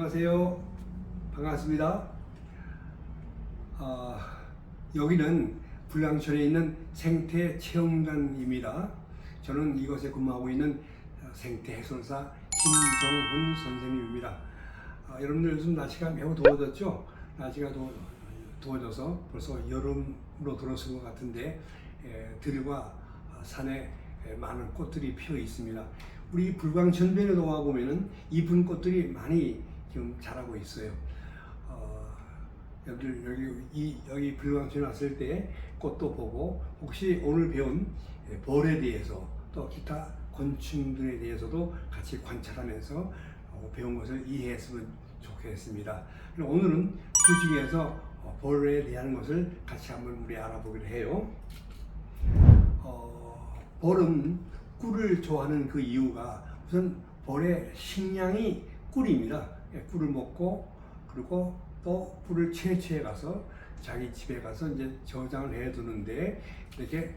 안녕하세요. 반갑습니다. 여기는 불광천에 있는 생태체험관입니다. 저는 이곳에 근무하고 있는 생태해설사 김정훈 선생님입니다. 여러분들 요즘 날씨가 매우 더워졌죠? 날씨가 더워져서 벌써 여름으로 들어선 것 같은데 들과 산에 많은 꽃들이 피어 있습니다. 우리 불광천변에도 와 보면은 이쁜 꽃들이 많이 지금 자라고 있어요. 여기 불광천에 왔을 때 꽃도 보고 혹시 오늘 배운 벌에 대해서 또 기타 곤충들에 대해서도 같이 관찰하면서 배운 것을 이해했으면 좋겠습니다. 오늘은 그 중에서 벌에 대한 것을 같이 한번 우리 알아보기로 해요. 벌은 꿀을 좋아하는 그 이유가 우선 벌의 식량이 꿀입니다. 꿀을 먹고 그리고 또 꿀을 채취해 가서 자기 집에 가서 이제 저장을 해 두는데 이렇게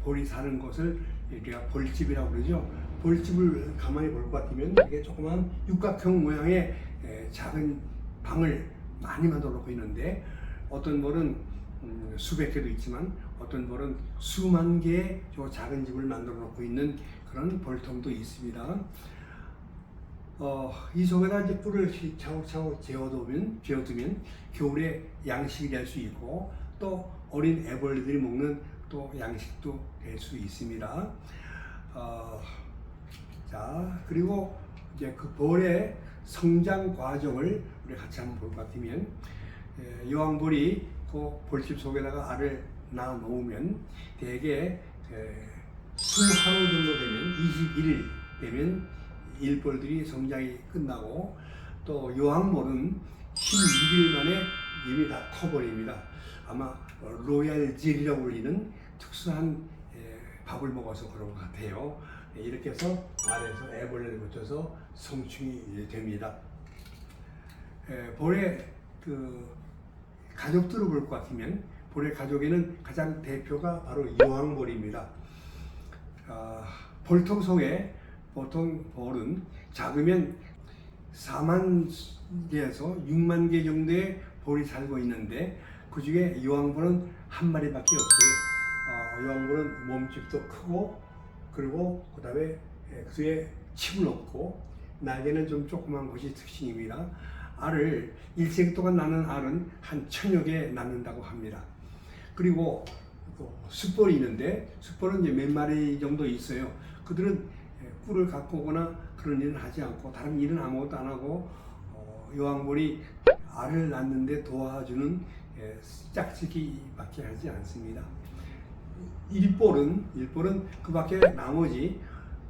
벌이 사는 것을 우리가 벌집이라고 그러죠. 벌집을 가만히 볼 것 같으면 이게 조그만 육각형 모양의 작은 방을 많이 만들어 놓고 있는데 어떤 벌은 수백 개도 있지만 어떤 벌은 수만 개의 작은 집을 만들어 놓고 있는 그런 벌통도 있습니다. 이 속에다 이제 꿀을 차곡차곡 재워두면 겨울에 양식이 될 수 있고 또 어린 애벌들이 먹는 또 양식도 될 수 있습니다. 자, 그리고 이제 그 벌의 성장 과정을 우리 같이 한번 볼 것 같으면 여왕벌이 그 벌집 속에다가 알을 낳아 놓으면 대개 20하루 정도 되면 21일 되면 일벌들이 성장이 끝나고 또 여왕벌은 16일 만에 이미 다 커버립니다. 아마 로얄젤이라고 불리는 특수한 밥을 먹어서 그런 것 같아요. 이렇게 해서 알에서 애벌레를 거쳐서 성충이 됩니다. 벌의 그 가족들을 볼 것 같으면 벌의 가족에는 가장 대표가 바로 여왕벌입니다. 벌통 속에 보통 벌은 작으면 4만 개에서 6만 개 정도의 벌이 살고 있는데 그 중에 여왕벌은 한 마리밖에 없어요. 여왕벌은 몸집도 크고 그리고 그 다음에 그에 칩은 없고 날개는 좀 조그만 것이 특징입니다. 알을 일생 동안 낳는 알은 한 1000여 개 낳는다고 합니다. 그리고 숫벌이 있는데 숫벌은 이제 몇 마리 정도 있어요. 그들은 꿀을 갖고 오거나 그런 일은 하지 않고 다른 일은 아무것도 안 하고 여왕벌이 알을 낳는데 도와주는 짝짓기밖에 하지 않습니다. 일벌은 그 밖에 나머지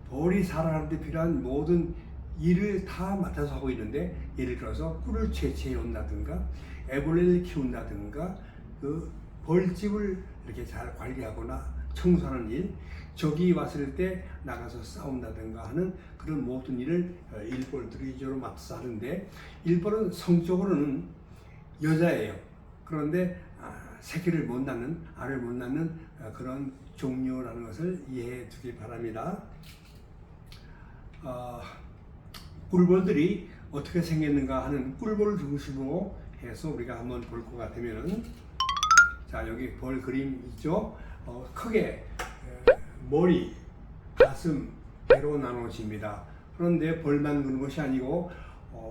벌이 살아가는 데 필요한 모든 일을 다 맡아서 하고 있는데 예를 들어서 꿀을 채취해 온다든가 애벌레를 키운다든가 그 벌집을 이렇게 잘 관리하거나 청소하는 일, 적이 왔을 때 나가서 싸운다든가 하는 그런 모든 일을 일벌들이 주로 맡아서 하는데 일벌은 성적으로는 여자예요. 그런데 새끼를 못 낳는, 알을 못 낳는 그런 종류라는 것을 이해해 두기 바랍니다. 꿀벌들이 어떻게 생겼는가 하는 꿀벌 중심으로 해서 우리가 한번 볼 것 같으면은 자, 여기 벌 그림 있죠? 크게 머리, 가슴, 배로 나눠집니다. 그런데 벌만 그런 것이 아니고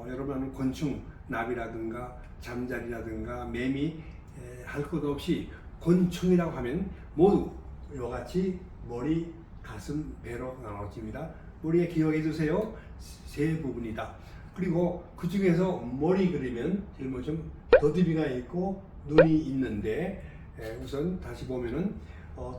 여러 많은 곤충, 나비라든가 잠자리라든가 매미 할 것 없이 곤충이라고 하면 모두 이와 같이 머리, 가슴, 배로 나눠집니다. 머리에 기억해 두세요. 세 부분이다. 그리고 그 중에서 머리 그리면 제일 먼저 더듬이가 있고 눈이 있는데 우선 다시 보면은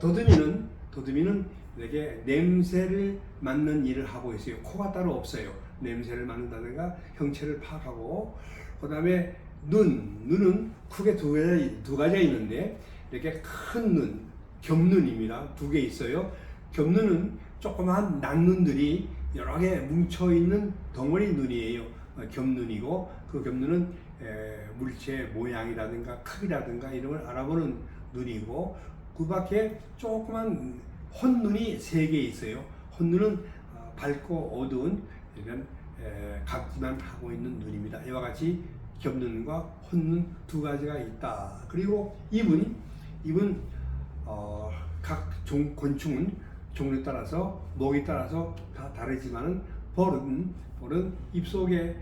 더듬이는 이렇게 냄새를 맡는 일을 하고 있어요. 코가 따로 없어요. 냄새를 맡는다든가 형체를 파악하고 그 다음에 눈은 크게 두 가지가 있는데 이렇게 큰 눈, 겹눈입니다. 2개 있어요. 겹눈은 조그마한 난눈들이 여러 개 뭉쳐있는 덩어리 눈이에요. 겹눈이고 그 겹눈은 물체 모양이라든가 크기라든가 이런 걸 알아보는 눈이고 그 밖에 조그만 혼눈이 3개 있어요. 혼눈은 밝고 어두운 이런 각지만 하고 있는 눈입니다. 이와 같이 겹눈과 혼눈 두 가지가 있다. 그리고 입은 각 곤충은 종류에 따라서 목에 따라서 다 다르지만은 벌은 입속에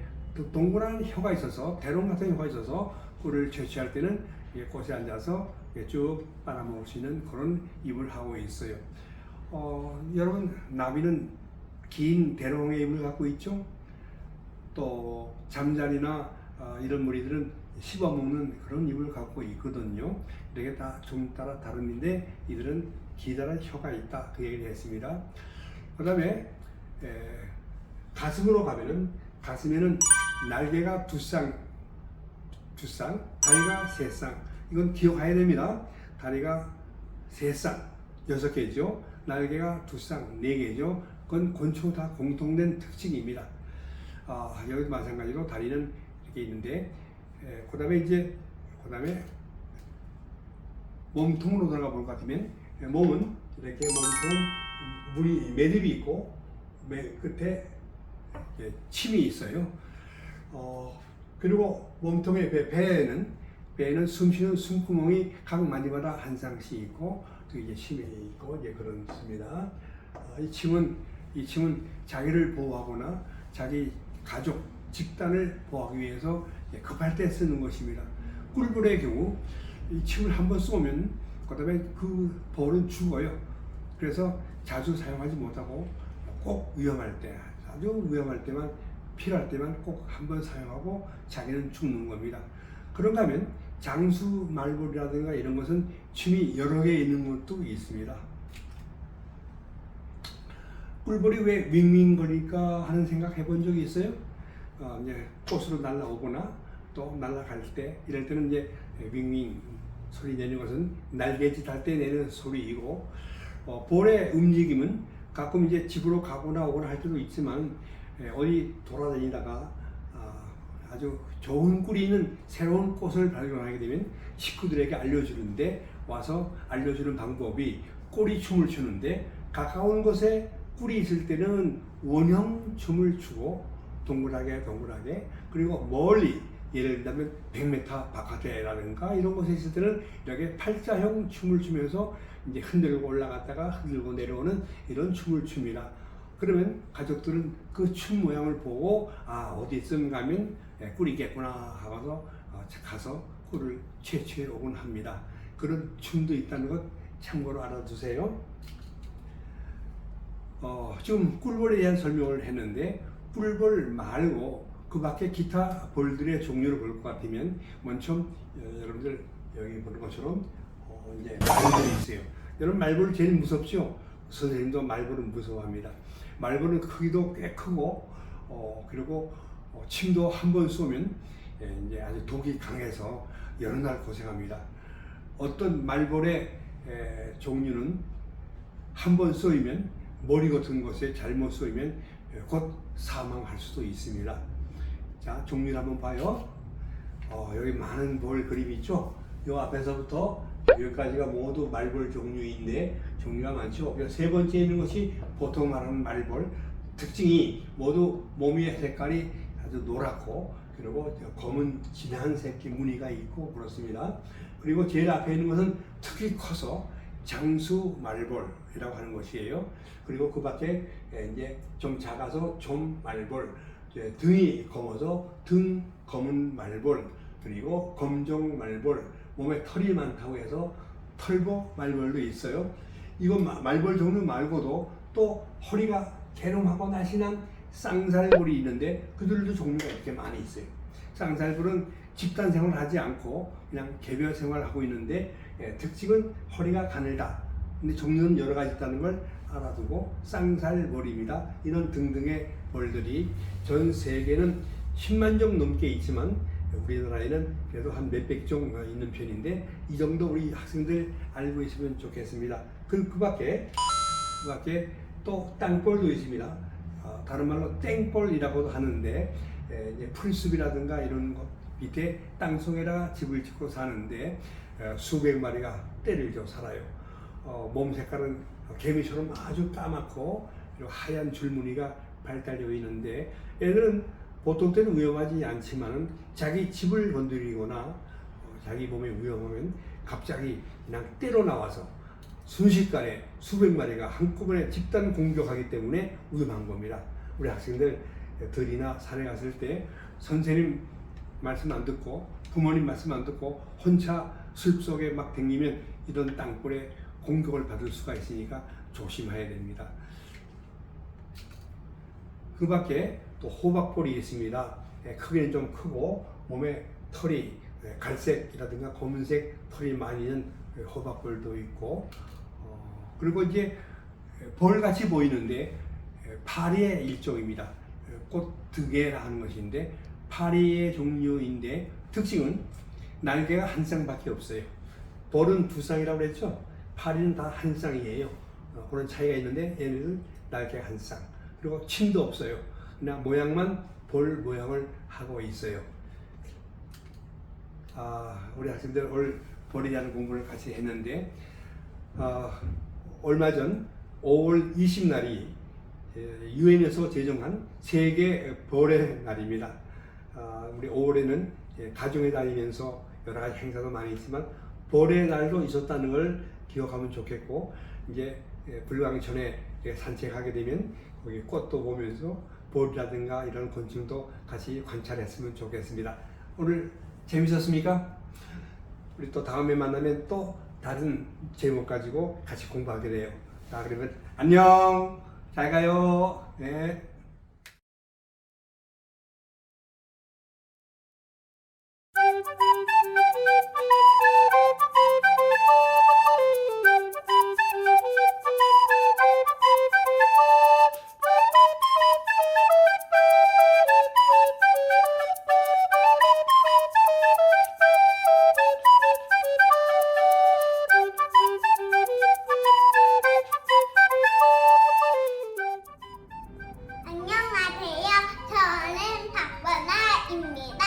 동그란 혀가 있어서 대롱 같은 혀가 있어서 꿀을 채취할 때는 꽃에 앉아서 쭉 빨아먹을 수 있는 그런 입을 하고 있어요. 여러분, 나비는 긴 대롱의 입을 갖고 있죠. 또 잠자리나 이런 무리들은 씹어먹는 그런 입을 갖고 있거든요. 이렇게 다 종류 따라 다른데 이들은 기다란 혀가 있다, 그 얘기를 했습니다. 그 다음에 가슴으로 가면은, 가슴에는 날개가 두 쌍, 다리가 세 쌍. 이건 기억해야 됩니다. 다리가 세 쌍, 6개죠. 날개가 두 쌍, 4개죠. 그건 곤충 다 공통된 특징입니다. 여기도 마찬가지로 다리는 이렇게 있는데, 그 다음에 몸통으로 들어가 볼 것 같으면, 몸은 이렇게 물이 매듭이 있고, 끝에 침이 있어요. 그리고 몸통의 배에는 숨쉬는 숨구멍이 각 마디마다 한 쌍씩 있고, 또 이제 침이 있고, 이제 그렇습니다. 이 침은 자기를 보호하거나 자기 가족, 집단을 보호하기 위해서 급할 때 쓰는 것입니다. 꿀벌의 경우 이 침을 한번 쏘면 그 다음에 그 벌은 죽어요. 그래서 자주 사용하지 못하고 꼭 위험할 때, 아주 위험할 때만, 필요할 때만 꼭 한번 사용하고 자기는 죽는 겁니다. 그런가 하면 장수 말벌이라든가 이런 것은 침이 여러 개 있는 것도 있습니다. 꿀벌이 왜 윙윙거릴까 하는 생각 해본 적이 있어요? 이제 꽃으로 날아오거나 또 날아갈 때, 이럴 때는 이제 윙윙 소리 내는 것은 날개짓 할 때 내는 소리이고, 벌의 움직임은 가끔 이제 집으로 가거나 오거나 할 때도 있지만, 어디 돌아다니다가 아주 좋은 꿀이 있는 새로운 꽃을 발견하게 되면 식구들에게 알려주는데, 와서 알려주는 방법이 꼬리 춤을 추는데, 가까운 곳에 꿀이 있을 때는 원형 춤을 추고 동그랗게, 그리고 멀리, 예를 들면 100m 바깥에라든가 이런 곳에 있을 때는 이렇게 팔자형 춤을 추면서 이제 흔들고 올라갔다가 흔들고 내려오는 이런 춤을 춥니다. 그러면 가족들은 그 춤 모양을 보고 어디쯤 가면 꿀이 있겠구나 하고서 가서 꿀을 채취해 오곤 합니다. 그런 춤도 있다는 것 참고로 알아두세요. 지금 꿀벌에 대한 설명을 했는데, 꿀벌 말고 그 밖에 기타 벌들의 종류를 볼 것 같으면, 먼저 여러분들 여기 보는 것처럼 이제 말벌이 있어요. 여러분, 말벌 제일 무섭죠? 선생님도 말벌은 무서워합니다. 말벌은 크기도 꽤 크고, 그리고 침도 한 번 쏘면 이제 아주 독이 강해서 여러 날 고생합니다. 어떤 말벌의 종류는 한 번 쏘이면, 머리 같은 곳에 잘못 쏘이면 곧 사망할 수도 있습니다. 자, 종류를 한번 봐요. 여기 많은 벌 그림이 있죠? 요 앞에서부터 여기까지가 모두 말벌 종류인데, 종류가 많죠? 세 번째 있는 것이 보통 말하는 말벌. 특징이 모두 몸 위의 색깔이 아주 노랗고, 그리고 검은 진한 색의 무늬가 있고 그렇습니다. 그리고 제일 앞에 있는 것은 특히 커서 장수 말벌이라고 하는 것이에요. 그리고 그 밖에 이제 좀 작아서 좀 말벌, 등이 검어서 등 검은 말벌, 그리고 검정 말벌, 몸에 털이 많다고 해서 털보 말벌도 있어요. 이건 말벌 종류 말고도 또 허리가 개름하고 날씬한 쌍살벌이 있는데, 그들도 종류가 이렇게 많이 있어요. 쌍살벌은 집단 생활을 하지 않고 그냥 개별 생활을 하고 있는데, 특징은 허리가 가늘다. 근데 종류는 여러 가지 있다는 걸 알아두고 쌍살벌입니다. 이런 등등의 벌들이 전 세계는 10만 종 넘게 있지만, 우리나라에는 그래도 한 몇백 종 있는 편인데, 이 정도 우리 학생들 알고 있으면 좋겠습니다. 그 밖에 또 땅벌도 있습니다. 다른 말로 땡벌이라고도 하는데, 이제 풀숲이라든가 이런 것 밑에 땅속에다가 집을 짓고 사는데, 수백 마리가 떼를 져 살아요. 몸 색깔은 개미처럼 아주 까맣고, 그리고 하얀 줄무늬가 발달되어 있는데 얘들은 보통 때는 위험하지 않지만은 자기 집을 건드리거나 자기 몸에 위험하면 갑자기 그냥 때로 나와서 순식간에 수백 마리가 한꺼번에 집단 공격하기 때문에 위험한 겁니다. 우리 학생들 들이나 산에 갔을 때 선생님 말씀 안 듣고 부모님 말씀 안 듣고 혼자 숲속에 막 다니면 이런 땅굴에 공격을 받을 수가 있으니까 조심해야 됩니다. 그 밖에 또 호박벌이 있습니다. 크기는 좀 크고 몸에 털이 갈색이라든가 검은색 털이 많이 있는 호박벌도 있고, 그리고 이제 벌같이 보이는데 파리의 일종입니다. 꽃드개라 하는 것인데 파리의 종류인데 특징은 날개가 한 쌍밖에 없어요. 벌은 두 쌍이라고 그랬죠. 파리는 다 한 쌍이에요. 그런 차이가 있는데 얘네는 날개가 한 쌍. 그리고 침도 없어요. 그냥 모양만 벌 모양을 하고 있어요. 우리 학생들 오늘 벌에 대한 공부를 같이 했는데 얼마 전 5월 20날이 유엔에서 제정한 세계 벌의 날입니다. 우리 5월에는 가정에 다니면서 여러 가지 행사도 많이 있지만 벌의 날도 있었다는 걸 기억하면 좋겠고, 이제 불광 전에 산책하게 되면 거기 꽃도 보면서 벌이라든가 이런 곤충도 같이 관찰했으면 좋겠습니다. 오늘 재밌었습니까? 우리 또 다음에 만나면 또 다른 제목 가지고 같이 공부하게 돼요. 자, 그러면 안녕! 잘 가요! 네. 안녕하세요. 저는 박원아입니다.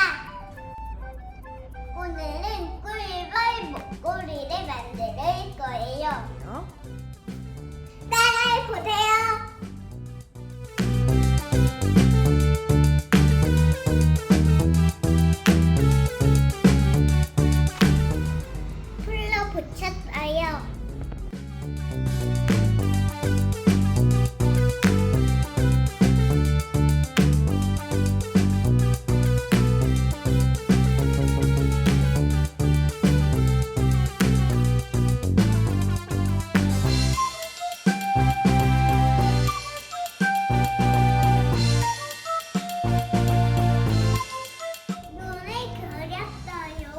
오늘은 꿀벌 목걸이를 만들 거예요. 따라해 보세요. 풀로 붙였어요. 눈을 그렸어요.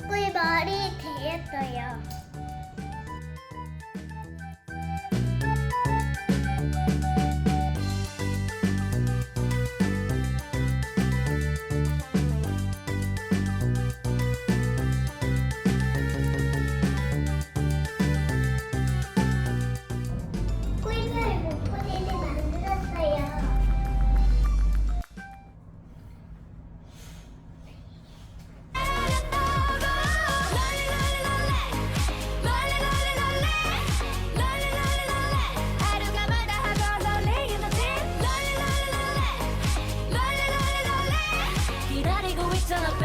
꿀벌이 되었어요. 꿀벌 목걸이를 만들었어요. 기다리고 있잖아.